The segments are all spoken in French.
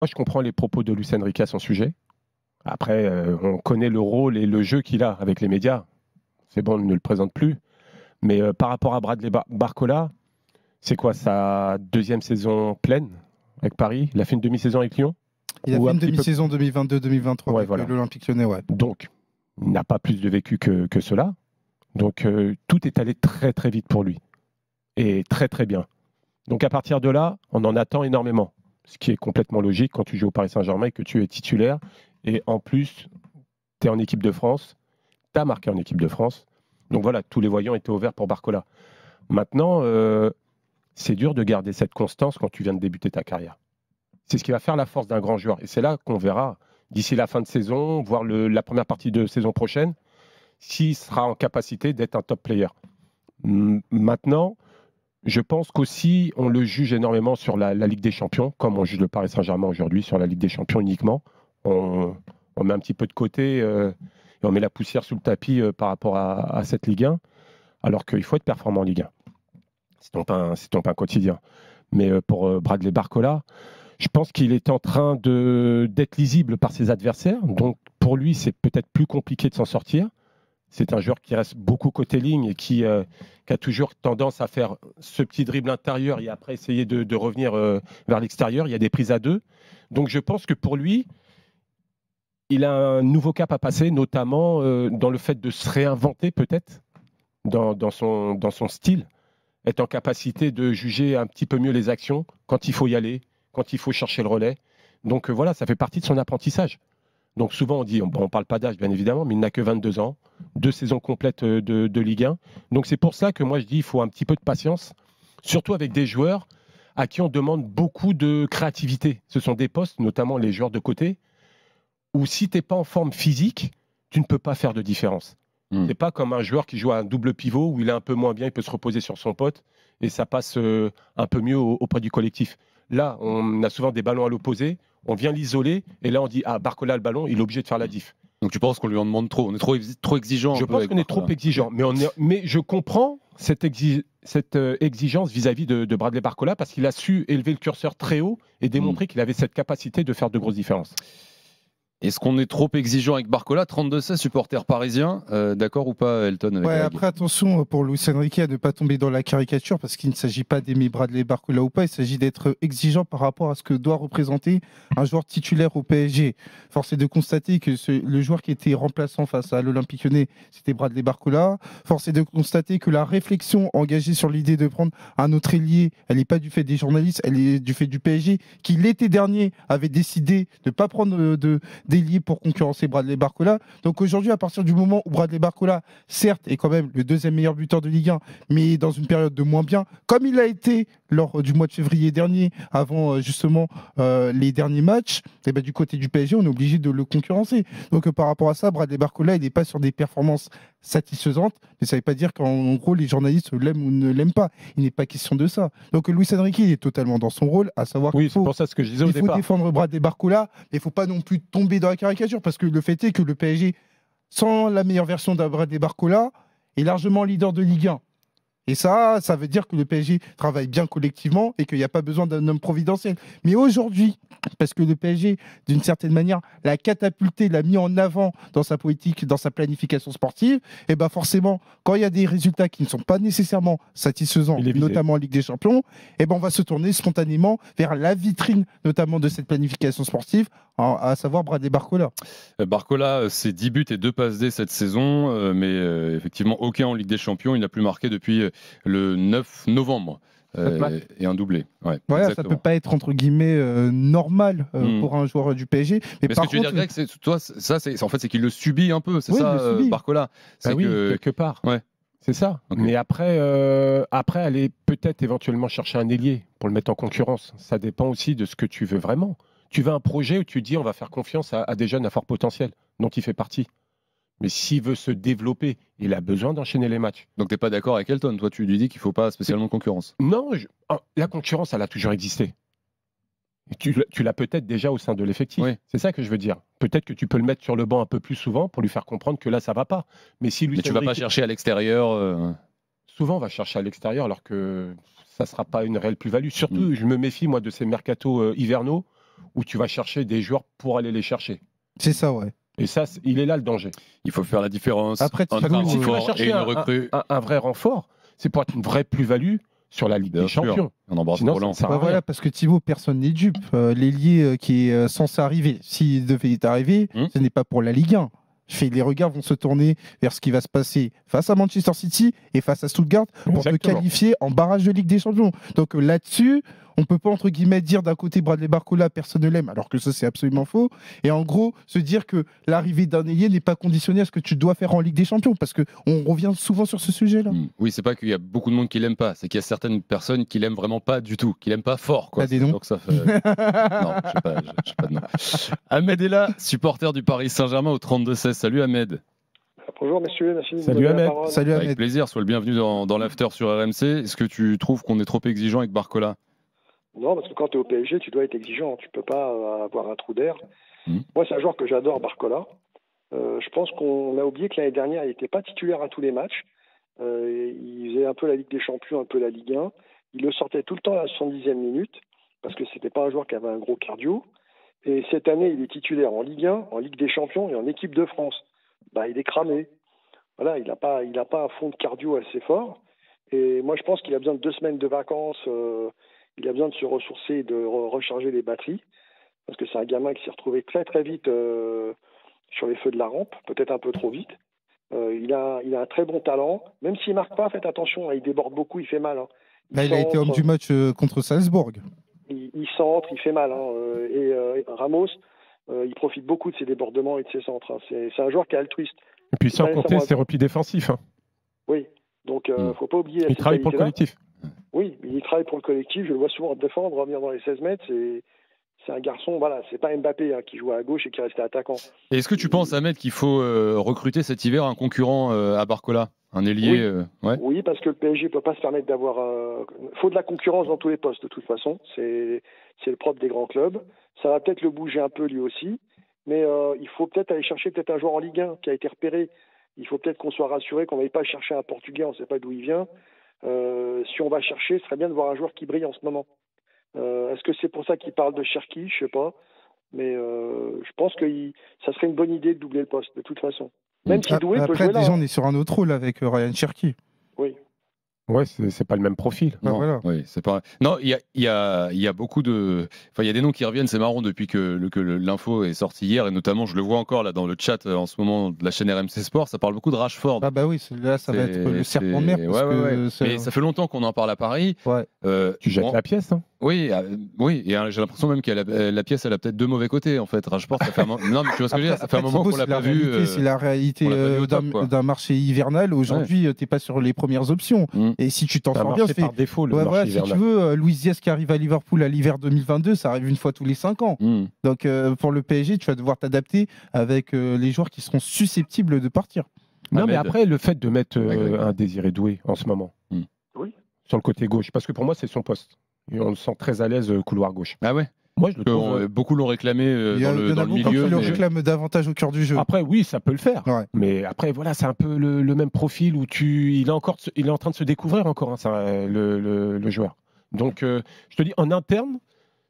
Moi, je comprends les propos de Luis Enrique à son sujet. Après, on connaît le rôle et le jeu qu'il a avec les médias. C'est bon, on ne le présente plus. Mais par rapport à Bradley Barcola, c'est quoi sa deuxième saison pleine avec Paris? Il a fait une demi-saison avec Lyon? Il a Ou fait un une petit peu... demi-saison 2022-2023 Ouais, avec voilà. l'Olympique Lyonnais. Ouais. Donc, il n'a pas plus de vécu que cela. Donc, tout est allé très, très vite pour lui. Et très, très bien. Donc, à partir de là, on en attend énormément. Ce qui est complètement logique quand tu joues au Paris Saint-Germain et que tu es titulaire. Et en plus, tu es en équipe de France. Tu as marqué en équipe de France. Donc voilà, tous les voyants étaient ouverts pour Barcola. Maintenant, c'est dur de garder cette constance quand tu viens de débuter ta carrière. C'est ce qui va faire la force d'un grand joueur. Et c'est là qu'on verra, d'ici la fin de saison, voire la première partie de saison prochaine, s'il sera en capacité d'être un top player. Maintenant, je pense qu'aussi, on le juge énormément sur la Ligue des Champions, comme on juge le Paris Saint-Germain aujourd'hui sur la Ligue des Champions uniquement. On met un petit peu de côté et on met la poussière sous le tapis par rapport à cette Ligue 1, alors qu'il faut être performant en Ligue 1. C'est ton pain quotidien. Mais pour Bradley Barcola, je pense qu'il est en train d'être lisible par ses adversaires. Donc pour lui, c'est peut-être plus compliqué de s'en sortir. C'est un joueur qui reste beaucoup côté ligne et qui a toujours tendance à faire ce petit dribble intérieur et après essayer de revenir vers l'extérieur. Il y a des prises à deux. Donc je pense que pour lui, il a un nouveau cap à passer, notamment dans le fait de se réinventer peut-être dans son style, être en capacité de juger un petit peu mieux les actions quand il faut y aller, quand il faut chercher le relais. Donc voilà, ça fait partie de son apprentissage. Donc souvent on dit, on ne parle pas d'âge bien évidemment, mais il n'a que 22 ans, 2 saisons complètes de Ligue 1. Donc c'est pour ça que moi je dis qu'il faut un petit peu de patience, surtout avec des joueurs à qui on demande beaucoup de créativité. Ce sont des postes, notamment les joueurs de côté, où si tu n'es pas en forme physique, tu ne peux pas faire de différence. C'est pas comme un joueur qui joue à un double pivot où il est un peu moins bien, il peut se reposer sur son pote et ça passe un peu mieux auprès du collectif. Là, on a souvent des ballons à l'opposé, on vient l'isoler et là on dit Barcola a le ballon, il est obligé de faire la diff. Donc tu penses qu'on lui en demande trop? On est trop exigeant? Je pense qu'on est trop exigeant, mais je comprends cette exigence vis-à-vis de Bradley Barcola parce qu'il a su élever le curseur très haut et démontrer qu'il avait cette capacité de faire de grosses différences. Est-ce qu'on est trop exigeant avec Barcola? 32-16, supporter parisien, d'accord ou pas, Elton avec Après, attention pour Luis Enrique à ne pas tomber dans la caricature parce qu'il ne s'agit pas d'aimer Bradley Barcola ou pas, il s'agit d'être exigeant par rapport à ce que doit représenter un joueur titulaire au PSG. Force est de constater que le joueur qui était remplaçant face à l'Olympique Lyonnais, c'était Bradley Barcola. Force est de constater que la réflexion engagée sur l'idée de prendre un autre ailier, elle n'est pas du fait des journalistes, elle est du fait du PSG qui l'été dernier avait décidé de ne pas prendre d'ailier pour concurrencer Bradley Barcola. Donc aujourd'hui, à partir du moment où Bradley Barcola, certes, est quand même le deuxième meilleur buteur de Ligue 1, mais dans une période de moins bien, comme il a été lors du mois de février dernier, avant justement les derniers matchs, et ben, du côté du PSG, on est obligé de le concurrencer. Donc par rapport à ça, Bradley Barcola, il n'est pas sur des performances satisfaisantes, mais ça ne veut pas dire qu'en gros, les journalistes l'aiment ou ne l'aiment pas. Il n'est pas question de ça. Donc Luis Enrique, il est totalement dans son rôle, à savoir qu'il faut, c'est pour ça ce que je disais au départ. Il faut défendre Bradley Barcola, mais il ne faut pas non plus tomber dans la caricature, parce que le fait est que le PSG, sans la meilleure version de Bradley Barcola, est largement leader de Ligue 1. Et ça veut dire que le PSG travaille bien collectivement et qu'il n'y a pas besoin d'un homme providentiel. Mais aujourd'hui, parce que le PSG, d'une certaine manière, l'a catapulté, l'a mis en avant dans sa politique, dans sa planification sportive, et ben forcément, quand il y a des résultats qui ne sont pas nécessairement satisfaisants, notamment en Ligue des Champions, et ben on va se tourner spontanément vers la vitrine, notamment de cette planification sportive, à savoir Bradley Barcola. Barcola, c'est 10 buts et 2 passes D cette saison, mais effectivement, aucun en Ligue des Champions. Il n'a plus marqué depuis le 9 novembre. Et un doublé. Ouais, voilà, ça peut pas être entre guillemets normal pour un joueur du PSG. Mais ce que tu veux dire, Greg, toi, ça, c'est en fait, c'est qu'il le subit un peu, c'est ça, Barcola. Bah oui, quelque part. Ouais. C'est ça. Okay. Mais après, aller peut-être éventuellement chercher un ailier pour le mettre en concurrence. Ça dépend aussi de ce que tu veux vraiment. Tu veux un projet où tu dis on va faire confiance à des jeunes à fort potentiel, dont il fait partie. Mais s'il veut se développer, il a besoin d'enchaîner les matchs. Donc tu n'es pas d'accord avec Elton? Toi, tu lui dis qu'il ne faut pas spécialement de concurrence? Non, la concurrence, elle a toujours existé. Et tu l'as peut-être déjà au sein de l'effectif. Oui. C'est ça que je veux dire. Peut-être que tu peux le mettre sur le banc un peu plus souvent pour lui faire comprendre que là, ça ne va pas. Mais si lui, tu ne vas pas chercher à l'extérieur Souvent, on va chercher à l'extérieur alors que ça ne sera pas une réelle plus-value. Surtout, je me méfie, moi, de ces mercatos hivernaux où tu vas chercher des joueurs pour aller les chercher. C'est ça, ouais. Et ça, il est là le danger. Il faut faire la différence Après, entre un Si tu vas renfort et chercher une recrue. un vrai renfort, c'est pour être une vraie plus-value sur la Ligue Bien des sûr. Champions. On embrasse Sinon, Roland. ça sert à rien. Voilà, parce que Thibaut, personne n'est dupe. L'ailier qui est censé arriver, s'il devait arriver, ce n'est pas pour la Ligue 1. Les regards vont se tourner vers ce qui va se passer face à Manchester City et face à Stuttgart pour te qualifier en barrage de Ligue des Champions. Donc là-dessus, on ne peut pas, entre guillemets, dire d'un côté Bradley Barcola, personne ne l'aime, alors que ça, c'est absolument faux. Et en gros, se dire que l'arrivée d'un ailier n'est pas conditionnée à ce que tu dois faire en Ligue des Champions, parce qu'on revient souvent sur ce sujet-là. Oui, c'est pas qu'il y a beaucoup de monde qui l'aime pas, c'est qu'il y a certaines personnes qui l'aiment vraiment pas du tout, qui l'aiment pas fort. Quoi. T'as des noms? Donc ça fait... non, je sais pas de nom. Ahmed est là, supporter du Paris Saint-Germain au 32-16. Salut Ahmed. Bonjour messieurs, merci de Salut me donner la Ahmed. parole. Salut Ahmed. Avec plaisir, sois le bienvenu dans l'after sur RMC. Est-ce que tu trouves qu'on est trop exigeant avec Barcola? Non, parce que quand tu es au PSG, tu dois être exigeant. Tu peux pas avoir un trou d'air. Moi, c'est un joueur que j'adore, Barcola. Je pense qu'on a oublié que l'année dernière, il n'était pas titulaire à tous les matchs. Il faisait un peu la Ligue des Champions, un peu la Ligue 1. Il le sortait tout le temps à la 70e minute, parce que c'était pas un joueur qui avait un gros cardio. Et cette année, il est titulaire en Ligue 1, en Ligue des Champions et en équipe de France. Il est cramé. Voilà, il n'a pas un fond de cardio assez fort. Et moi, je pense qu'il a besoin de 2 semaines de vacances. Il a besoin de se ressourcer et de recharger les batteries. Parce que c'est un gamin qui s'est retrouvé très très vite sur les feux de la rampe, peut-être un peu trop vite. Il a un très bon talent. Même s'il ne marque pas, faites attention, il déborde beaucoup, il fait mal. Il a été homme du match contre Salzbourg. Il centre, il fait mal. Et Ramos, il profite beaucoup de ses débordements et de ses centres. C'est un joueur qui est altruiste. Et puis sans compter ses replis défensifs. Oui, donc il ne faut pas oublier. Il travaille pour le collectif. Oui, il travaille pour le collectif. Je le vois souvent défendre, revenir dans les 16 mètres. C'est un garçon, voilà, c'est pas Mbappé qui joue à gauche et qui restait attaquant. Et est-ce que tu penses, Ahmed, qu'il faut recruter cet hiver un concurrent à Barcola? Un ailier Oui, parce que le PSG ne peut pas se permettre d'avoir... Il faut de la concurrence dans tous les postes, de toute façon. C'est le propre des grands clubs. Ça va peut-être le bouger un peu lui aussi. Mais il faut peut-être aller chercher un joueur en Ligue 1 qui a été repéré. Il faut peut-être qu'on soit rassuré qu'on n'aille pas chercher un Portugais, on ne sait pas d'où il vient. Si on va chercher, ce serait bien de voir un joueur qui brille en ce moment. Est-ce que c'est pour ça qu'il parle de Cherki? Je ne sais pas. Mais je pense que ça serait une bonne idée de doubler le poste, de toute façon. Même si Doué peut jouer là. Déjà, on est sur un autre rôle avec Ryan Cherki. Oui. Ouais, c'est pas le même profil. Non, voilà. Oui, c'est pas. Non, il y a beaucoup de. Enfin, il y a des noms qui reviennent. C'est marrant depuis que l'info est sortie hier, et notamment, je le vois encore là dans le chat en ce moment de la chaîne RMC Sport. Ça parle beaucoup de Rashford. Ah bah oui, là, ça va être le serpent de mer. Mais ça fait longtemps qu'on en parle à Paris. Ouais. Tu jettes la pièce, hein? Oui, oui, et j'ai l'impression même que la pièce, elle a peut-être 2 mauvais côtés en fait. Rashford, ça fait non, mais tu vois ce que je veux dire. Ça fait un moment qu'on l'a pas vu. C'est la réalité d'un marché hivernal. Aujourd'hui, t'es pas sur les premières options. Et si tu t'en sors bien, par défaut le marché si tu veux, Luis Diaz qui arrive à Liverpool à l'hiver 2022, ça arrive une fois tous les 5 ans. Donc pour le PSG, tu vas devoir t'adapter avec les joueurs qui seront susceptibles de partir. Non, mais après, le fait de mettre un Désiré Doué en ce moment, sur le côté gauche, parce que pour moi, c'est son poste. Et on le sent très à l'aise couloir gauche. Ah ouais. Moi, je le trouve. Beaucoup l'ont réclamé dans le milieu. Qui le réclament davantage au cœur du jeu. Après, oui, ça peut le faire. Ouais. Mais après, voilà, c'est un peu le même profil où il est en train de se découvrir encore, le joueur. Donc, je te dis, en interne,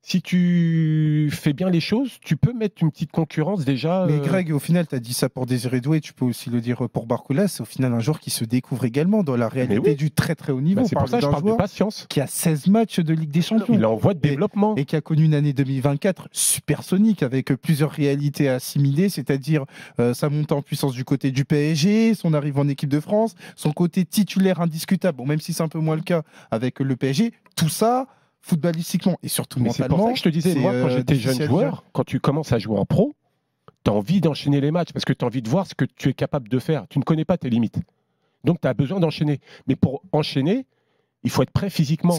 si tu fais bien les choses, tu peux mettre une petite concurrence déjà. Mais Greg, au final, tu as dit ça pour Désiré Doué, tu peux aussi le dire pour Barcola. C'est au final un joueur qui se découvre également dans la réalité du très très haut niveau. C'est pour ça que je parle de patience. Qui a 16 matchs de Ligue des Champions. Il est en voie de développement. Et qui a connu une année 2024 supersonique avec plusieurs réalités à assimiler, c'est-à-dire sa montée en puissance du côté du PSG, son arrivée en équipe de France, son côté titulaire indiscutable, bon, même si c'est un peu moins le cas avec le PSG, tout ça. Footballistiquement et surtout mentalement. C'est pour ça que je te disais, moi, quand j'étais jeune joueur, quand tu commences à jouer en pro, tu as envie d'enchaîner les matchs parce que tu as envie de voir ce que tu es capable de faire. Tu ne connais pas tes limites. Donc, tu as besoin d'enchaîner. Mais pour enchaîner, il faut être prêt physiquement.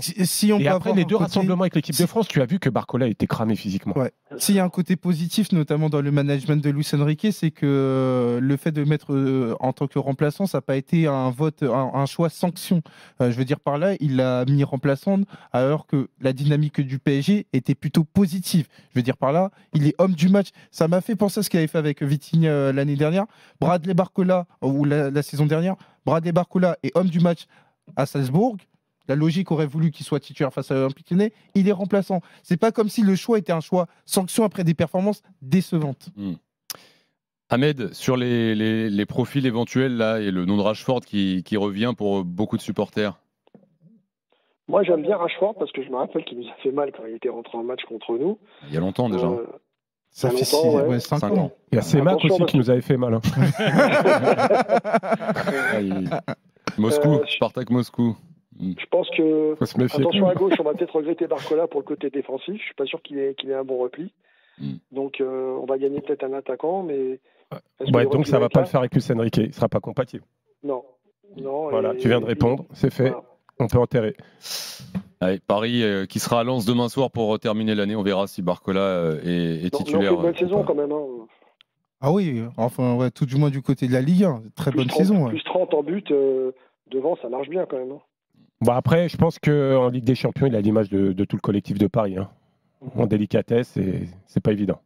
Et après les 2 rassemblements avec l'équipe de France, tu as vu que Barcola était cramé physiquement. Ouais. S'il y a un côté positif, notamment dans le management de Luis Enrique, c'est que le fait de mettre en tant que remplaçant, ça n'a pas été un vote, un choix sanction. Je veux dire par là, il a mis remplaçant alors que la dynamique du PSG était plutôt positive. Je veux dire par là, il est homme du match. Ça m'a fait penser à ce qu'il avait fait avec Vitinha l'année dernière. Bradley Barcola, ou la saison dernière, Bradley Barcola est homme du match à Salzbourg. La logique aurait voulu qu'il soit titulaire face à l'Olympique Lyonnais. Il est remplaçant. C'est pas comme si le choix était un choix sanction après des performances décevantes. Ahmed, sur les profils éventuels là et le nom de Rashford qui revient pour beaucoup de supporters. Moi, j'aime bien Rashford parce que je me rappelle qu'il nous a fait mal quand il était rentré en match contre nous. Il y a longtemps déjà. Ça fait 5 ans. Il y a Semak aussi qui nous avait fait mal. Hein. Moscou, Spartak Moscou. Je pense que, attention plus. à gauche, on va peut-être regretter Barcola pour le côté défensif. Je suis pas sûr qu'il ait un bon repli. Donc, on va gagner peut-être un attaquant, mais... donc, ça va pas le faire avec Luis Enrique. Il sera pas compatible. Non. Voilà, tu viens de répondre. C'est fait. Voilà. On peut enterrer. Allez, Paris qui sera à Lens demain soir pour terminer l'année. On verra si Barcola est titulaire. Une bonne saison quand même. Hein. Ah oui, enfin, ouais, tout du moins du côté de la Ligue 1. Très bonne saison. Plus 30 en but, devant, ça marche bien quand même. Hein. Bon, après, je pense qu'en Ligue des Champions, il a l'image de tout le collectif de Paris. Hein. En délicatesse, c'est pas évident.